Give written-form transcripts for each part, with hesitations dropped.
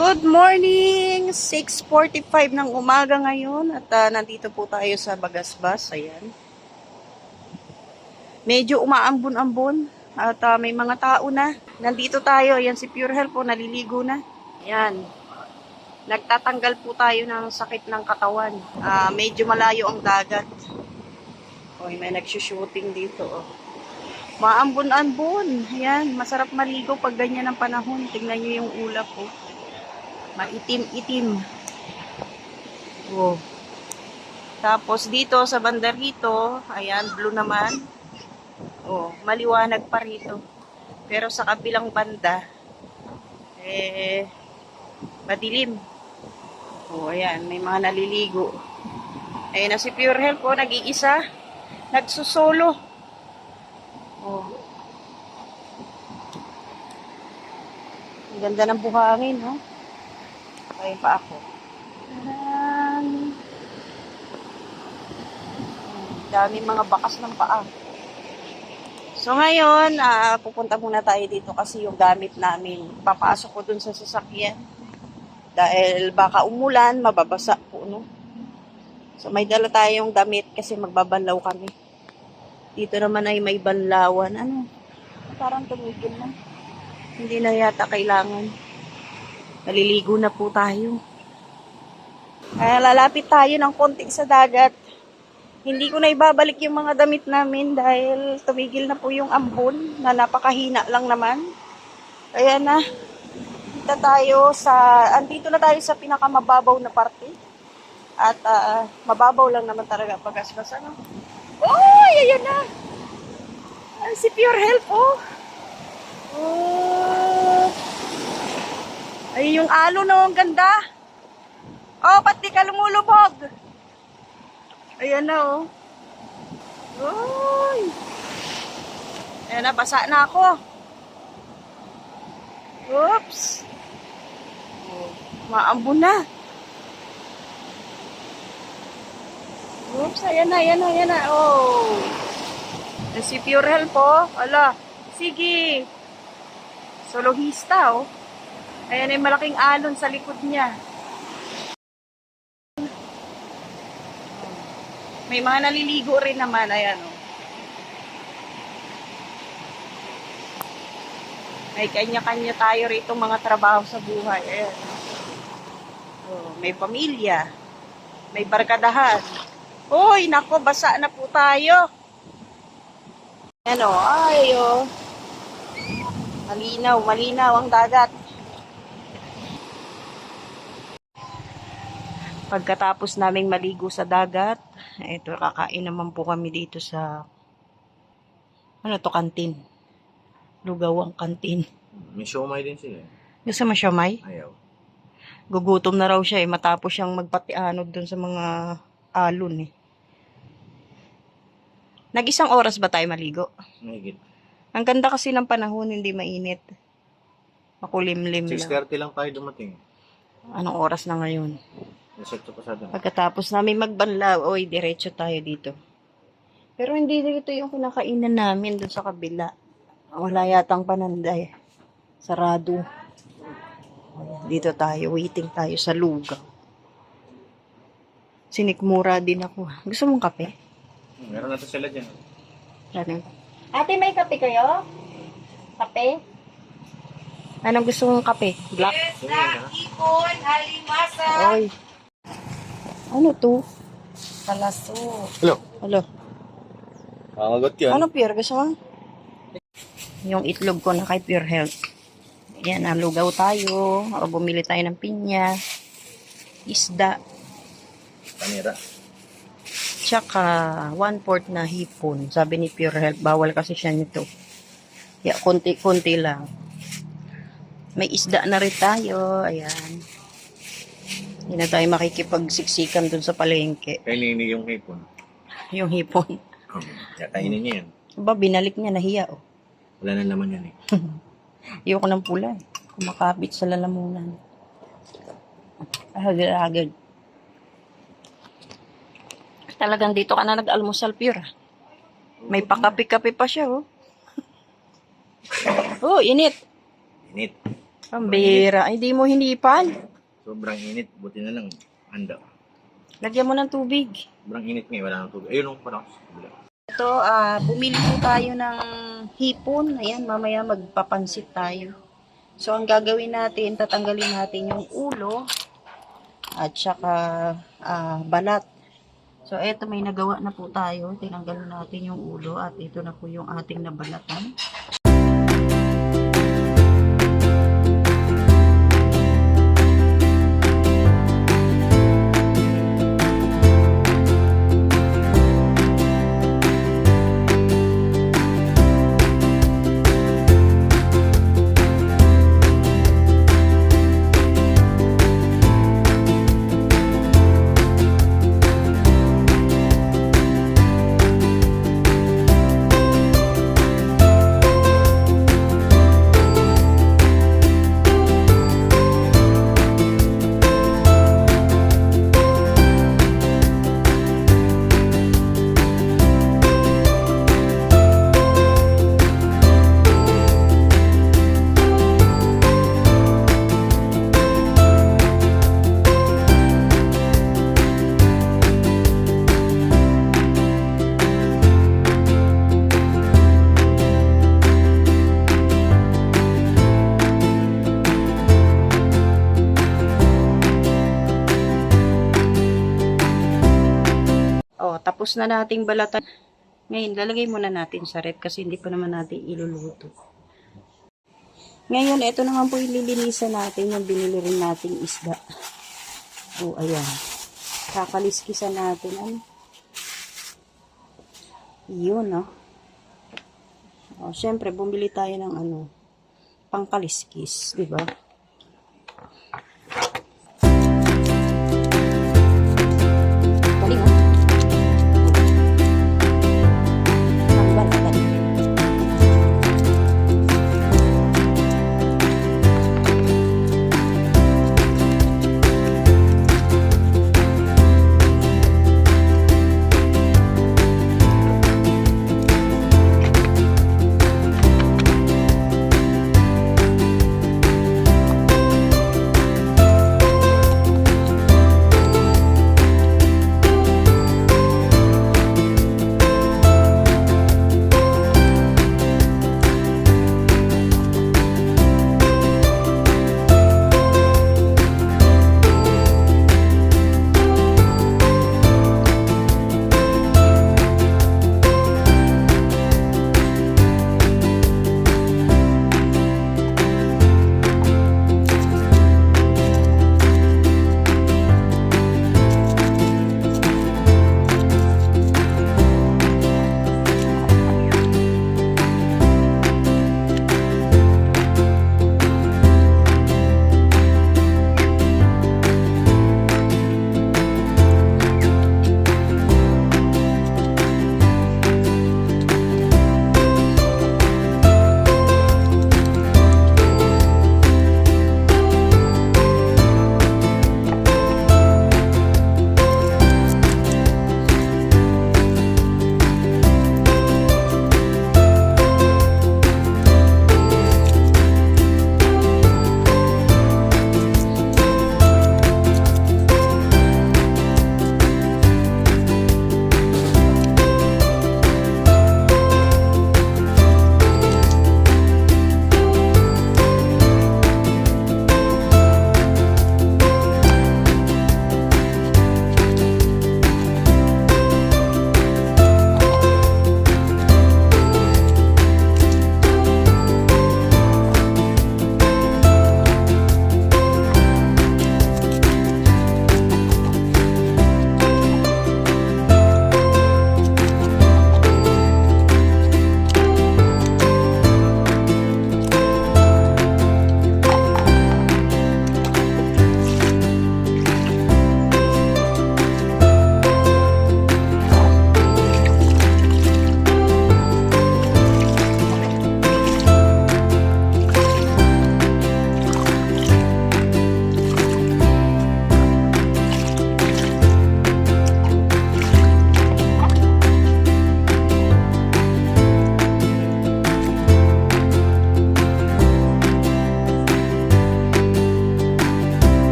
Good morning! 6:45 ng umaga ngayon at nandito po tayo sa Bagasbas. Ayan. Medyo umaambon-ambon at may mga tao na. Nandito tayo. Ayan si Pure Health po, naliligo na. Ayan. Nagtatanggal po tayo ng sakit ng katawan. Medyo malayo ang dagat. Oy, may nagsushooting dito. Oh. Maambon-ambon. Ayan, masarap maligo pag ganyan ang panahon. Tingnan nyo yung ulap po. Maitim-itim. Oh. Tapos dito sa banda rito, ayan, blue naman. Oh, maliwanag pa rito. Pero sa kabilang banda, madilim. Oh, ayan, may mga naliligo. Ayan na si Pure Health po, nag-iisa. Nagsusolo. Oh. Ang ganda ng buhangin, no? Ayun pa ako. Daming mga bakas ng paa. So ngayon, pupunta muna tayo dito kasi yung gamit namin, papasok ko dun sa sasakyan. Dahil baka umulan, mababasa po, no? So may dala tayong damit kasi magbabanlaw kami. Dito naman ay may banlawan. Ano? Parang tumigil na. Hindi na yata kailangan. Naliligo na po tayo. Kaya lalapit tayo ng konti sa dagat. Hindi ko na ibabalik yung mga damit namin dahil tumigil na po yung ambon na napakahina lang naman. Kaya na, andito na tayo sa pinakamababaw na parte. At mababaw lang naman talaga Bagasbas. Ano? Oh, ayan na! Si Pure Health, oh! Oh! Ay, yung alo na, ang ganda. Oh, ba't di ka lumulubog? Ayan na, oh. Uy. Ayan na, basa na ako. Oops. Oh, maambon na. Oops, ayan na, ayan na, ayan na. Oh. Si Pure Health, po. Ala, sige. Solohista, oh. Ayan ay malaking alon sa likod niya. May mga naliligo rin naman. Ayan, oh. May kanya-kanya tayo rito mga trabaho sa buhay. Ayan. Oh, may pamilya. May barkadahan. Uy, nako, basa na po tayo. Ayan, oh. Ay, oh. Malinaw, malinaw ang dagat. Pagkatapos naming maligo sa dagat, ito, kakain naman po kami dito sa, ano to, kantin. Lugawang kantin. May siomay din siya eh. Gusto mo siomay? Ayaw. Gugutom na raw siya matapos siyang magpatianod dun sa mga alon eh. Nag-isang oras ba tayo maligo? Mahigit. Ang ganda kasi ng panahon, hindi mainit. Makulimlim lang. 6:30 lang tayo dumating. Anong oras na ngayon? Nasakto pa sa doon. Pagkatapos namin magbanlaw, oy, diretso tayo dito. Pero hindi dito yung kinakainan namin dun sa kabila. Wala yatang pananday. Sarado. Dito tayo, waiting tayo sa lugaw. Sinikmura din ako. Gusto mong kape? Meron na to sila dyan. Ano? Ate, may kape kayo? Kape? Anong gusto mong kape? Black? Ipon, halimasa, Oy. Ano to? kalaso. Hello. Hello. Pangagot yun. Ano, Pure? Gusto mo? Yung itlog ko na kay Pure Health. Ayan, nalugaw tayo. O, bumili tayo ng pinya. Isda. Panira. Tsaka 1/4 na hipon. Sabi ni Pure Health, bawal kasi siya nito. Kaya konti-konti lang. May isda na rin tayo. Ayan. Hindi na tayo makikipagsiksikan dun sa palengke. Kainin yung hipon. Yung hipon. Kainin niya yan. Ba, binalik niya, nahiya. Oh. Wala na naman yan eh. Ayoko ng pula. Kumakapit sa lalamunan. Agad-agad. Talagang dito ka na nag-almusal, Pure. May pakapi-kapi pa siya, oh. Oh, init. Init. Pambira. Ay, di mo hinipan. Sobrang init. Buti na lang. Handa. Lagyan mo ng tubig. Sobrang init ngayon. Wala nang tubig. Ayun, parang. Ito, bumili po tayo ng hipon. Ayan, mamaya magpapansit tayo. So, ang gagawin natin, tatanggalin natin yung ulo at saka balat. So, eto may nagawa na po tayo. Tinanggal natin yung ulo at ito na po yung ating nabalatan. Tapos na nating balatan. Ngayon, lalagay muna natin sa ref kasi hindi pa naman natin iluluto. Ngayon, ito naman po ililinisan natin yung binili rin nating isda. O, ayan. Kakaliskisan natin. Ano? Yun, no? O, syempre, bumili tayo ng pangkaliskis, di ba?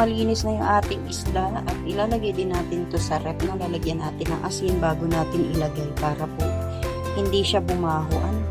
malinis na yung ating isda at ilalagay din natin to sa rep na lalagyan natin ng asin bago natin ilagay para po hindi siya bumaho. Ano?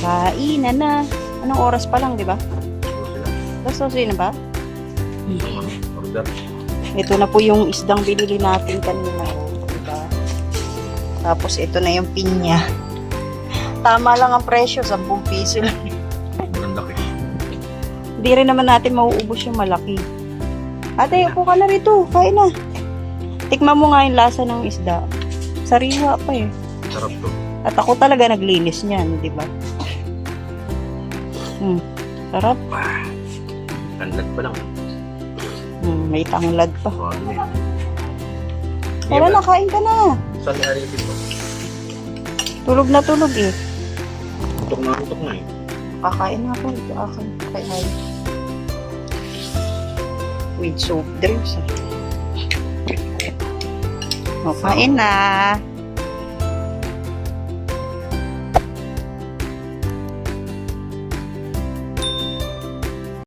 Kainan na. Anong oras pa lang, di ba? Basta na ba? Order. Ito na po yung isdang binili natin kanina. Diba? Tapos ito na yung pinya. Tama lang ang presyo, 10 piso lang. Ang laki. Hindi rin naman natin mauubos yung malaki. Ate, upo ka na rito. Kain na. Tikman mo nga yung lasa ng isda. Sariwa pa eh. Sarap to. At ako talaga naglinis niyan, di ba? Sarap. Tanlad pa lang. May tanglad pa. Ano yun? Wala na, kain ka na. Saan nalipit mo? Tulog na tulog eh. Tutok na eh. Kakain na ako. Ito akin. Kaya with soft drinks. O, kain na.